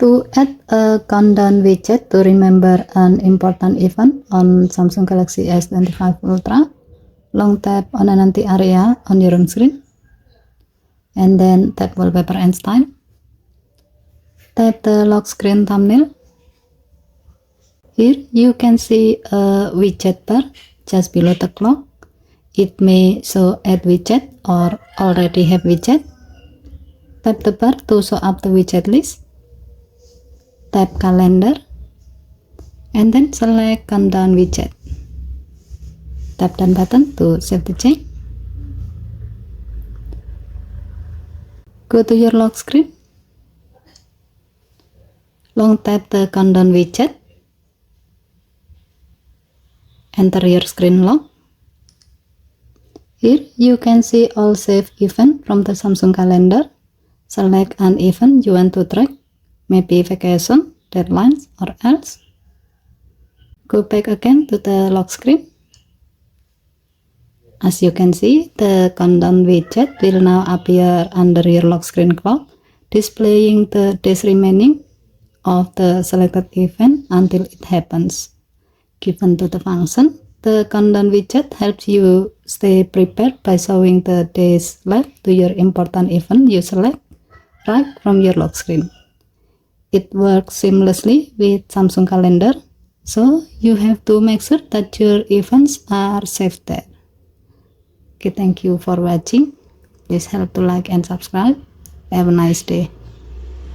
To add a countdown widget to remember an important event on Samsung Galaxy S25 Ultra, long tap on an empty area on your home screen, and then tap Wallpaper and Style. Tap the lock screen thumbnail. Here you can see a widget bar just below the clock. It may show add widget or already have widget. Tap the bar to show up the widget list. Tap calendar and then select countdown widget. Tap done button to save the change. Go to your lock screen. Long tap the countdown widget. Enter your screen lock. Here you can see all saved events from the Samsung calendar. Select an event you want to track, maybe vacation, deadlines, or else. Go back again to the lock screen. As you can see, the countdown widget will now appear under your lock screen clock, displaying the days remaining of the selected event until it happens. Given to the function, the countdown widget helps you stay prepared by showing the days left to your important event you select right from your lock screen. It works seamlessly with Samsung Calendar, so you have to make sure that your events are saved there. Okay, thank you for watching. Please help to like and subscribe. Have a nice day.